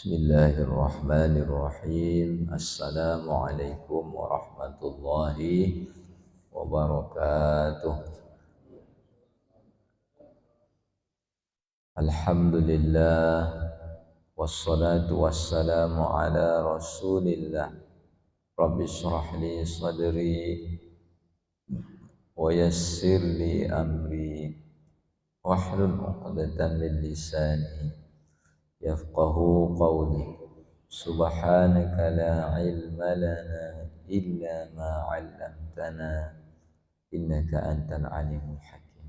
Bismillahirrahmanirrahim. Assalamualaikum warahmatullahi wabarakatuh. Alhamdulillah, wassalatu wassalamu ala rasulillah. Rabbi shrah li sadri wa yassir li amri wahlul 'uqdatam min lisani yafqahu qawli. Subhanaka la ilma lana illa ma 'allamtana innaka antal alimul hakim.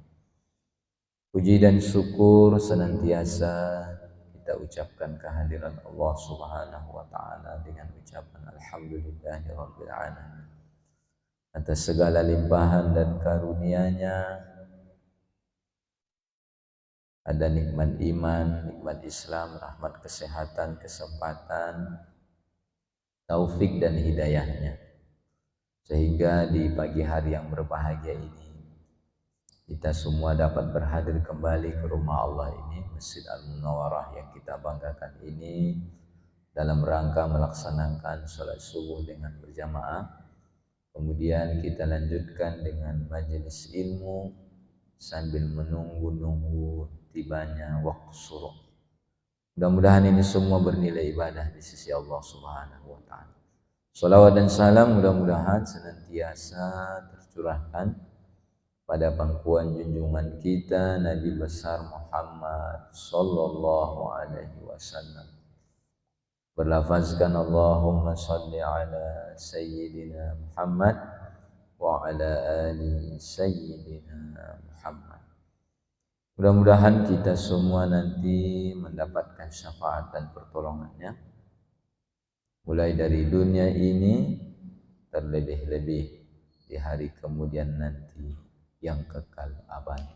Puji dan syukur senantiasa kita ucapkan kehadiran Allah Subhanahu wa taala dengan ucapan alhamdulillahirabbil alamin atas segala limpahan dan karunia-Nya. Ada nikmat iman, nikmat Islam, rahmat kesehatan, kesempatan, taufik dan hidayahnya. Sehingga di pagi hari yang berbahagia ini, kita semua dapat berhadir kembali ke rumah Allah ini, Masjid Al-Munawwarah yang kita banggakan ini, dalam rangka melaksanakan sholat subuh dengan berjamaah. Kemudian kita lanjutkan dengan majelis ilmu sambil menunggu tibanya waktu suruh. Mudah-mudahan ini semua bernilai ibadah di sisi Allah Subhanahu wa taala. Shalawat dan salam mudah-mudahan senantiasa tercurahkan pada pangkuan junjungan kita Nabi besar Muhammad sallallahu alaihi wasallam. Berlafazkan Allahumma shalli ala sayyidina Muhammad wa ala ali sayyidina Muhammad. Mudah-mudahan kita semua nanti mendapatkan syafaat dan pertolongannya, mulai dari dunia ini, terlebih-lebih di hari kemudian nanti yang kekal abadi.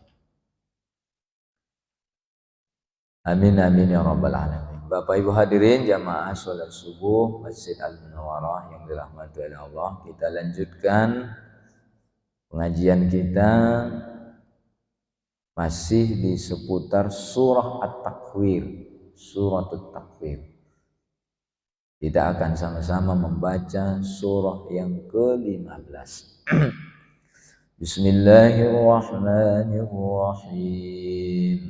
Amin amin ya rabbal alamin. Bapak Ibu hadirin jamaah sholat subuh Masjid Al-Munawwarah yang dirahmati oleh Allah, kita lanjutkan pengajian kita masih di seputar surah At-Takwir, surah At-Takwir. Kita akan sama-sama membaca surah yang ke-15. Bismillahirrahmanirrahim.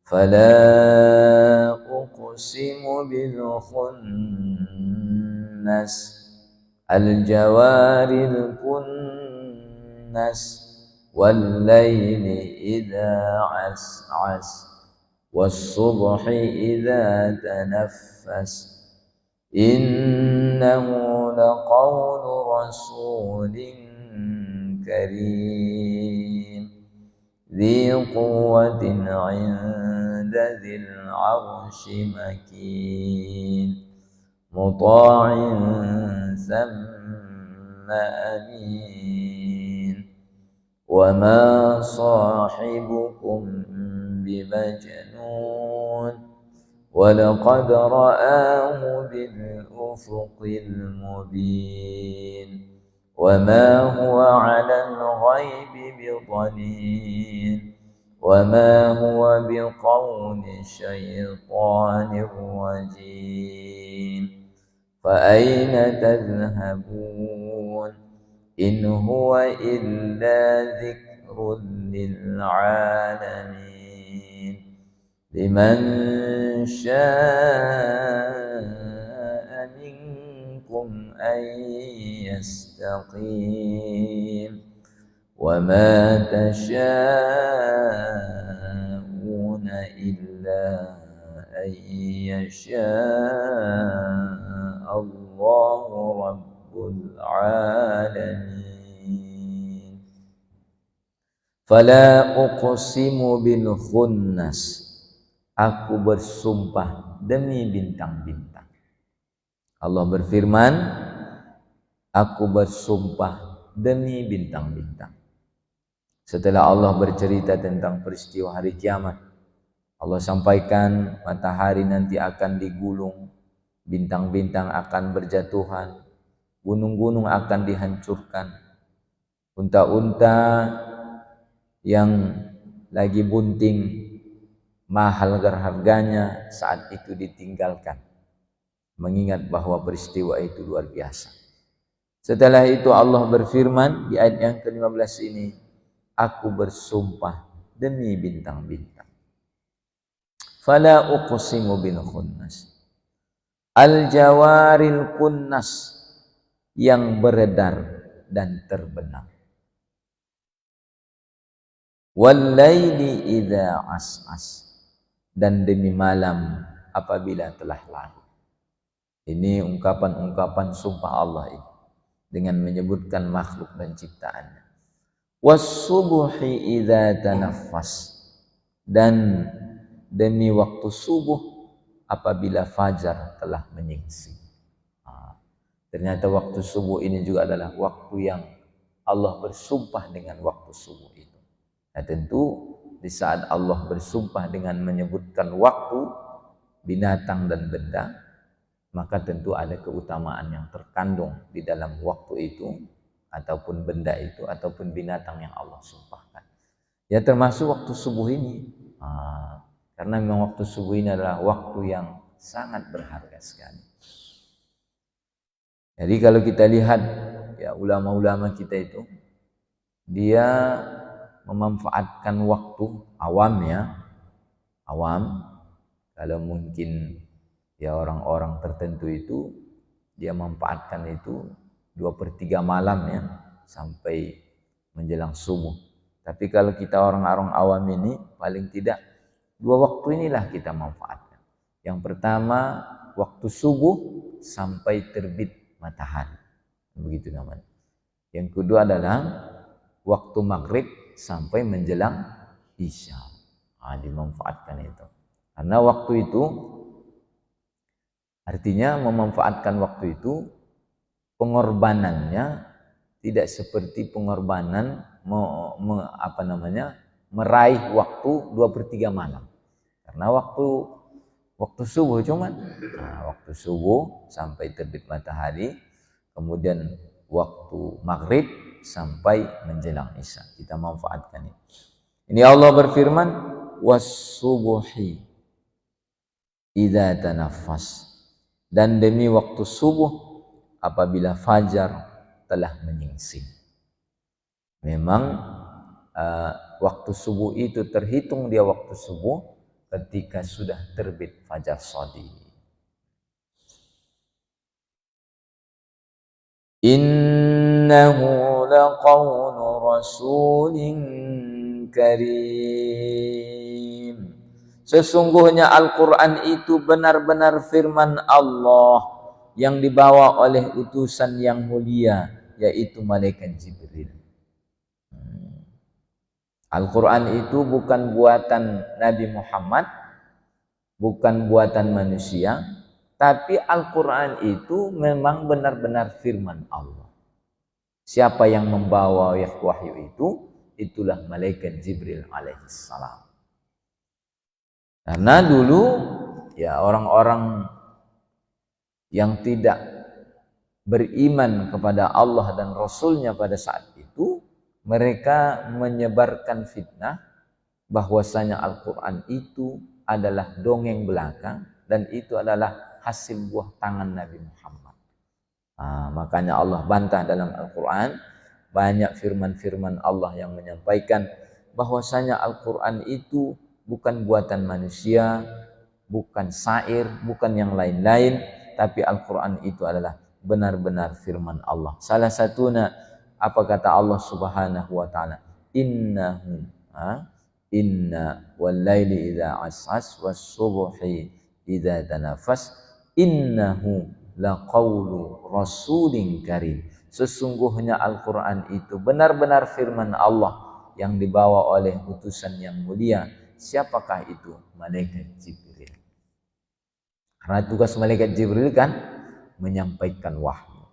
Fala uqsimu bil khunnas al-jawaril kunnas والليل إذا عسعس والصبح إذا تنفس إنه لقول رسول كريم ذي قوة عند ذي العرش مكين مطاع ثم أمين وما صاحبكم بمجنون ولقد رآه بالأفق المبين وما هو على الغيب بضنين وما هو بقول شيطان رجيم فأين تذهبون إن هو إلا ذكر للعالمين لمن شاء منكم أن يستقيم وما تشاءون إلا أن يشاء الله رب العالمين. Fala uqsimu bil khunnas, aku bersumpah demi bintang-bintang. Allah berfirman, aku bersumpah demi bintang-bintang. Setelah Allah bercerita tentang peristiwa hari kiamat, Allah sampaikan matahari nanti akan digulung, bintang-bintang akan berjatuhan, gunung-gunung akan dihancurkan, unta-unta yang lagi bunting mahal harganya saat itu ditinggalkan. mengingat bahwa peristiwa itu luar biasa. Setelah itu Allah berfirman di ayat yang ke-15 ini, aku bersumpah demi bintang-bintang. Fala uqsimu bil khunnas. Al-jawaril kunnas, yang beredar dan terbenam. Wal-laili idza as'as, dan demi malam apabila telah larut. Ini ungkapan-ungkapan sumpah Allah ini dengan menyebutkan makhluk dan ciptaannya. Was-subhi idza tanaffas, dan demi waktu subuh apabila fajar telah menyingsing. Ternyata waktu subuh ini juga adalah waktu yang Allah bersumpah dengan waktu subuh itu. Nah, tentu di saat Allah bersumpah dengan menyebutkan waktu, binatang dan benda, maka tentu ada keutamaan yang terkandung di dalam waktu itu, ataupun benda itu, ataupun binatang yang Allah sumpahkan. Ya termasuk waktu subuh ini. Karena memang waktu subuh ini adalah waktu yang sangat berharga sekali. Jadi kalau kita lihat ya ulama-ulama kita itu, dia memanfaatkan waktu awam ya, awam. Kalau mungkin ya orang-orang tertentu itu dia memanfaatkan itu 2/3 malam ya sampai menjelang subuh. Tapi kalau kita orang-orang awam ini paling tidak 2 waktu inilah kita manfaatkan. Yang pertama waktu subuh sampai terbit matahari, begitu namanya. Yang kedua adalah waktu maghrib sampai menjelang isya. Dimanfaatkan itu. Karena waktu itu artinya memanfaatkan waktu itu pengorbanannya tidak seperti pengorbanan meraih waktu 2/3 malam. Karena waktu subuh waktu subuh sampai terbit matahari, kemudian waktu maghrib sampai menjelang isya, kita manfaatkan ini. Ini Allah berfirman, was-subuhi idza tanaffas, dan demi waktu subuh apabila fajar telah menyingsing. Memang waktu subuh itu terhitung dia waktu subuh ketika sudah terbit fajar shadiq. Innahu laqawlu rasulin karim. Sesungguhnya Al-Quran itu benar-benar firman Allah yang dibawa oleh utusan yang mulia, yaitu malaikat Jibril. Al-Quran itu bukan buatan Nabi Muhammad, bukan buatan manusia, tapi Al-Quran itu memang benar-benar firman Allah. Siapa yang membawa wahyu itu, itulah malaikat Jibril alaihissalam. Karena dulu ya orang-orang yang tidak beriman kepada Allah dan Rasulnya pada saat itu, mereka menyebarkan fitnah bahwasanya Al-Quran itu adalah dongeng belaka dan itu adalah hasil buah tangan Nabi Muhammad. Makanya Allah bantah dalam Al-Quran. Banyak firman-firman Allah yang menyampaikan bahwasanya Al-Quran itu bukan buatan manusia, bukan syair, bukan yang lain-lain, tapi Al-Quran itu adalah benar-benar firman Allah. Salah satunya apa kata Allah Subhanahu wa taala? Inna wal laili idza as'as was subhi idza tanafas innahu laqawlu rasulin karim. Sesungguhnya Al-Quran itu benar-benar firman Allah yang dibawa oleh utusan yang mulia. Siapakah itu? Malaikat Jibril. Karena tugas malaikat Jibril kan menyampaikan wahyu.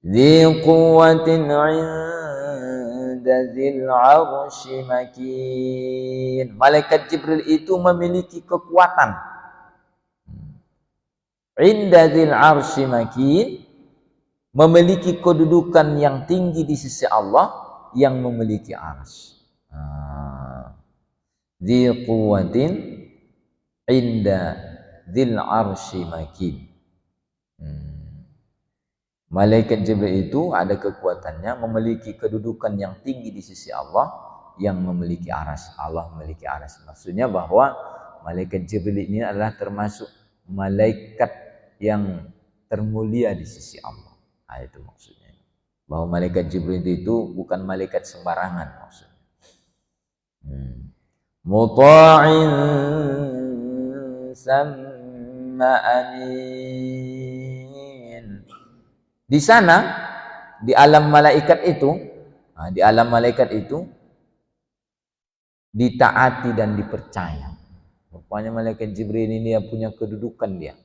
Dzi quwwatin 'inda dzil 'arsy makin. Malaikat Jibril itu memiliki kekuatan. 'Inda dzil 'arsy makin, memiliki kedudukan yang tinggi di sisi Allah yang memiliki arsy. Dzi quwwatin 'inda dzil arsy makin. Malaikat Jibril itu ada kekuatannya, memiliki kedudukan yang tinggi di sisi Allah, yang memiliki aras. Allah memiliki aras. Maksudnya bahwa malaikat Jibril ini adalah termasuk malaikat yang termulia di sisi Allah. Nah, itu maksudnya. Bahwa malaikat Jibril itu bukan malaikat sembarangan maksudnya. Muta'in samma amin. Di sana, di alam malaikat itu, ditaati dan dipercaya. Rupanya malaikat Jibril ini dia punya kedudukan dia.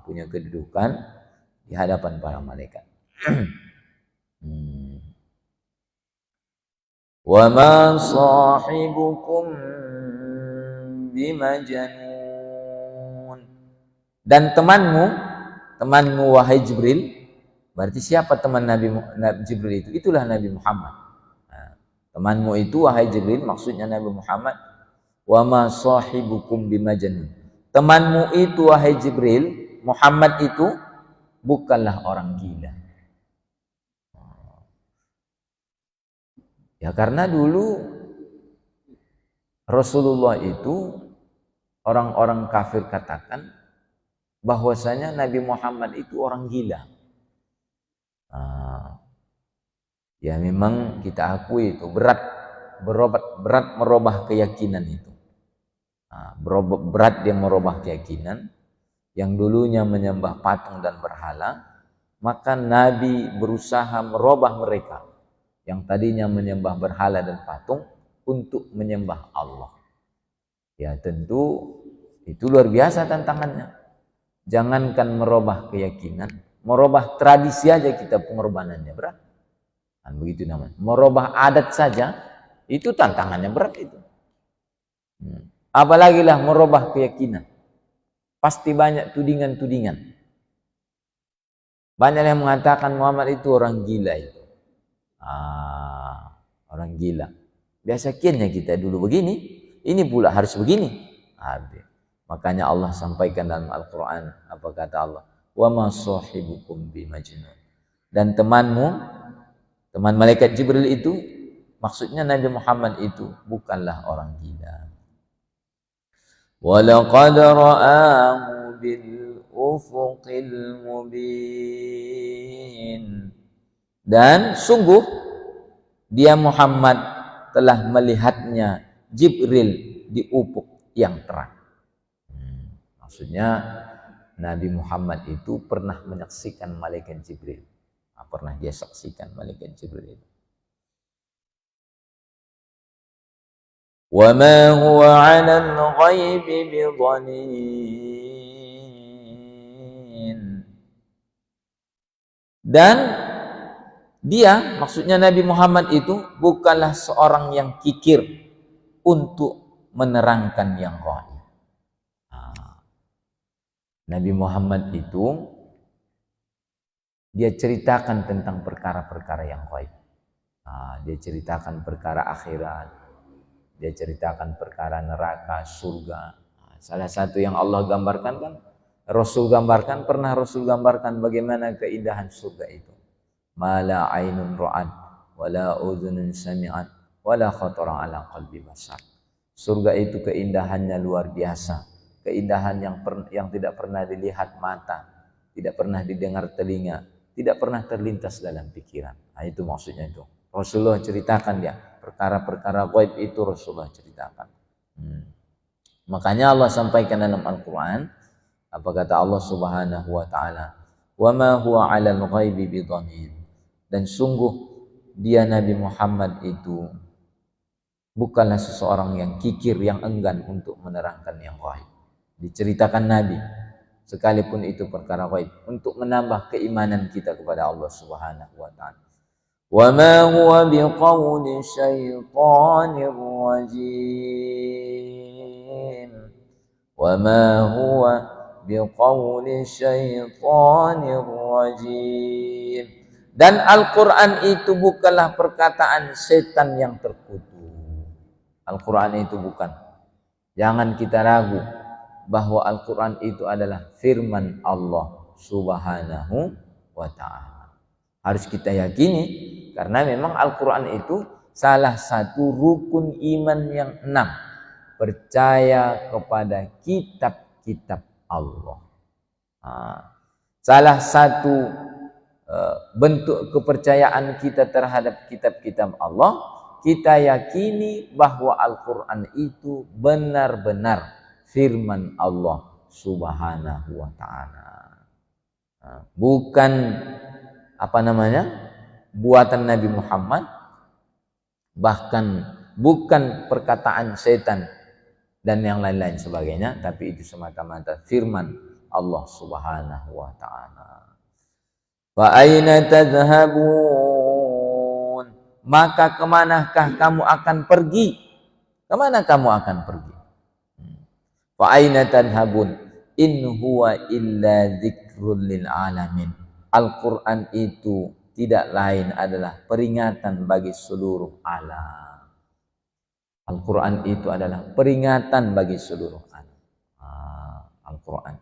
Punya kedudukan di hadapan para malaikat. Wa ma sahibukum bimajnun. Dan temanmu wahai Jibril. Berarti siapa teman Nabi Jibril itu? Itulah Nabi Muhammad. Temanmu itu wahai Jibril, maksudnya Nabi Muhammad. Wa ma sahibukum bimajnun. Temanmu itu wahai Jibril, Muhammad itu bukanlah orang gila. Ya karena dulu Rasulullah itu orang-orang kafir katakan bahwasanya Nabi Muhammad itu orang gila. Ya memang kita akui itu berat merubah keyakinan itu. Berat dia merubah keyakinan yang dulunya menyembah patung dan berhala, maka Nabi berusaha merubah mereka yang tadinya menyembah berhala dan patung untuk menyembah Allah. Ya tentu itu luar biasa tantangannya. Jangankan merubah keyakinan, merubah tradisi aja kita pengorbanannya berat. Kan begitu namanya. Merubah adat saja itu tantangannya berat itu. Apalagi lah merubah keyakinan. Pasti banyak tudingan-tudingan. Banyak yang mengatakan Muhammad itu orang gila itu. Orang gila. Biasa kiannya kita dulu begini, ini pula harus begini. Makanya Allah sampaikan dalam Al-Quran, apa kata Allah? Wa ma sahibukum bimajnun. Dan teman malaikat Jibril itu, maksudnya Nabi Muhammad itu bukanlah orang gila. Walaqad ra'ahu bil ufuqil mubin. Dan sungguh dia Muhammad telah melihatnya Jibril di ufuk yang terang. Maksudnya Nabi Muhammad itu pernah menyaksikan malaikat Jibril. Pernah dia saksikan malaikat Jibril itu. Wa ma huwa 'alal ghaibi bidhanin. Dan dia, maksudnya Nabi Muhammad itu bukanlah seorang yang kikir untuk menerangkan yang gaib. Nabi Muhammad itu dia ceritakan tentang perkara-perkara yang gaib. Dia ceritakan perkara akhirat. Dia ceritakan perkara neraka, surga. Salah satu yang Allah gambarkan kan, pernah Rasul gambarkan bagaimana keindahan surga itu. Mala ainun ra'ad, wala udhunun sami'at, wala khatara ala qalbi bashar. Surga itu keindahannya luar biasa. Keindahan yang tidak pernah dilihat mata, tidak pernah didengar telinga, tidak pernah terlintas dalam pikiran. Itu maksudnya itu. Rasulullah ceritakan dia perkara-perkara gaib itu Rasulullah ceritakan. Makanya Allah sampaikan dalam Al-Quran, apa kata Allah Subhanahu wa taala? Wa ma huwa 'alal ghaibi bidhanin. Dan sungguh dia Nabi Muhammad itu bukanlah seseorang yang kikir, yang enggan untuk menerangkan yang gaib. Diceritakan Nabi, sekalipun itu perkara gaib, untuk menambah keimanan kita kepada Allah Subhanahu wa taala. Wa ma huwa biqauli syaitanir rajim. Wa ma huwa biqauli syaitanir rajim. Dan Al-Quran itu bukanlah perkataan setan yang terkutuk. Al-Quran itu bukan. Jangan kita ragu. bahwa Al-Quran itu adalah firman Allah Subhanahu wa ta'ala. Harus kita yakini, karena memang Al-Quran itu salah satu rukun iman yang 6. Percaya kepada kitab-kitab Allah. Salah satu bentuk kepercayaan kita terhadap kitab-kitab Allah, kita yakini bahwa Al-Quran itu benar-benar firman Allah Subhanahu wa ta'ala. Bukan buatan Nabi Muhammad, bahkan bukan perkataan setan dan yang lain-lain sebagainya, tapi itu semata-mata firman Allah Subhanahu wa ta'ala. Fa aina tadhhabun? Maka kemanakah kamu akan pergi? Kemana kamu akan pergi? Fa aina tadhhabun? In huwa illa dzikrul lil alamin. Al-Quran itu tidak lain adalah peringatan bagi seluruh alam. Al-Quran itu adalah peringatan bagi seluruh alam. Al-Quran.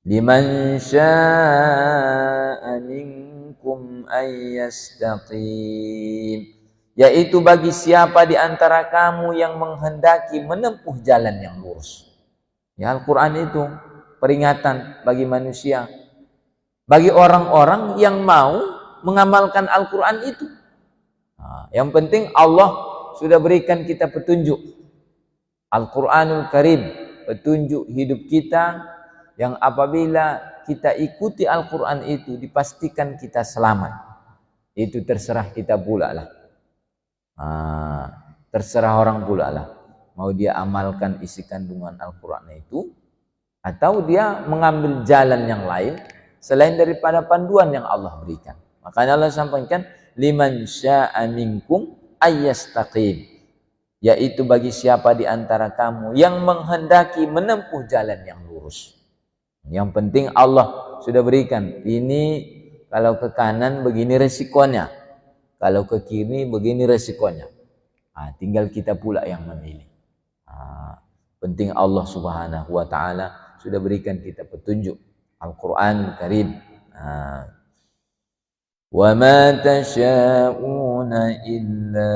Liman syaa'a minkum ayyastaqim. Yaitu bagi siapa di antara kamu yang menghendaki menempuh jalan yang lurus. Ya, Al-Quran itu peringatan bagi manusia, bagi orang-orang yang mau mengamalkan Al-Quran itu. Yang penting Allah sudah berikan kita petunjuk. Al-Quranul Karim, petunjuk hidup kita, yang apabila kita ikuti Al-Quran itu dipastikan kita selamat. Itu terserah kita pula lah. Terserah orang pula lah. Mau dia amalkan isi kandungan Al-Quran itu, atau dia mengambil jalan yang lain selain daripada panduan yang Allah berikan. Makanya Allah sampaikan, liman syaa'a minkum ayyastaqim. Yaitu bagi siapa di antara kamu yang menghendaki menempuh jalan yang lurus. Yang penting Allah sudah berikan, ini kalau ke kanan begini resikonya, kalau ke kiri begini resikonya. Tinggal kita pula yang memilih. Penting Allah Subhanahu wa ta'ala sudah berikan kita petunjuk Al-Quran Karim. Wa ma tasha'una illa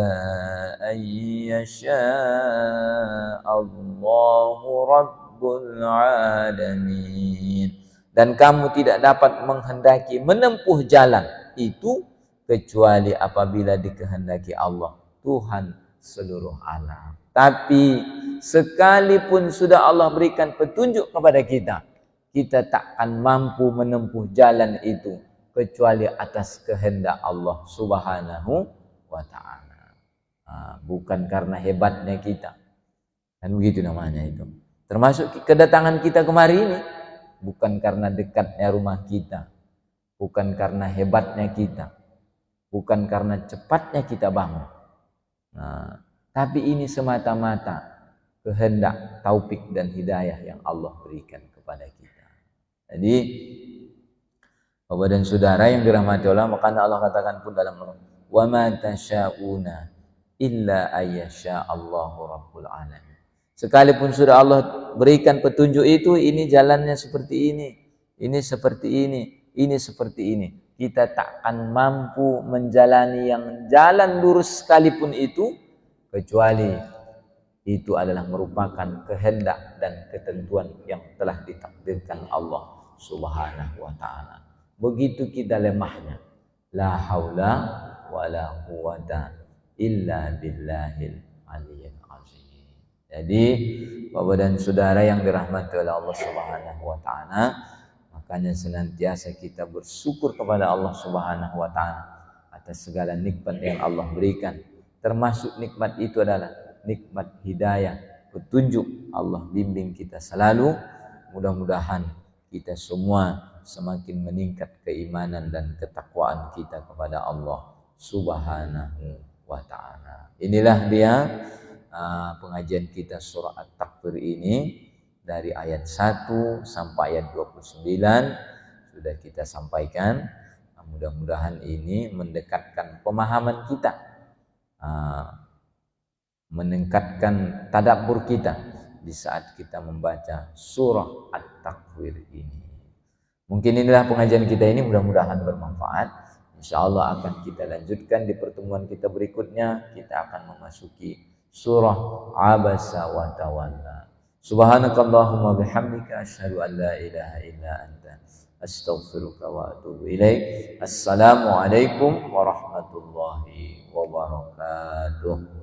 an yasha' Allahu Rabbul Alamin. Dan kamu tidak dapat menghendaki menempuh jalan itu kecuali apabila dikehendaki Allah, Tuhan seluruh alam. Tapi sekalipun sudah Allah berikan petunjuk kepada kita, kita takkan mampu menempuh jalan itu kecuali atas kehendak Allah Subhanahu wa ta'ala. Bukan karena hebatnya kita. Dan begitu namanya itu. Termasuk kedatangan kita kemari ini bukan karena dekatnya rumah kita, bukan karena hebatnya kita, bukan karena cepatnya kita bangun. Tapi ini semata-mata kehendak, taufik dan hidayah yang Allah berikan kepada kita. Jadi Bapak dan saudara yang dirahmati Allah, maka Allah katakan pun dalam Al-Quran, wa ma tasyauna illa ayyasha Allahu Rabbul Alamin. Sekalipun sudah Allah berikan petunjuk itu, ini jalannya seperti ini seperti ini seperti ini. Kita takkan mampu menjalani yang jalan lurus sekalipun itu, kecuali itu adalah merupakan kehendak dan ketentuan yang telah ditakdirkan Allah Subhanahu wa ta'ala. Begitu kita lemahnya, la haula wa la quwata illa billahil aliyyil azim. Jadi Bapak dan saudara yang dirahmati oleh Allah Subhanahu wa ta'ala, makanya senantiasa kita bersyukur kepada Allah Subhanahu wa ta'ala atas segala nikmat yang Allah berikan. Termasuk nikmat itu adalah nikmat hidayah, petunjuk. Allah bimbing kita selalu. Mudah-mudahan kita semua semakin meningkat keimanan dan ketakwaan kita kepada Allah Subhanahu wa ta'ala. Inilah dia pengajian kita surah At-Takfir ini, dari ayat 1 sampai ayat 29 sudah kita sampaikan. Mudah-mudahan ini mendekatkan pemahaman kita, meningkatkan tadabbur kita di saat kita membaca surah At-Takwir ini. Mungkin inilah pengajian kita ini, mudah-mudahan bermanfaat. Insya Allah akan kita lanjutkan di pertemuan kita berikutnya. Kita akan memasuki surah Abasa wa Tawalla. Subhanakallahumma bihamdika asyhadu an la ilaha illa anta astaghfiruka wa atubu ilaik. Assalamualaikum warahmatullahi wabarakatuh.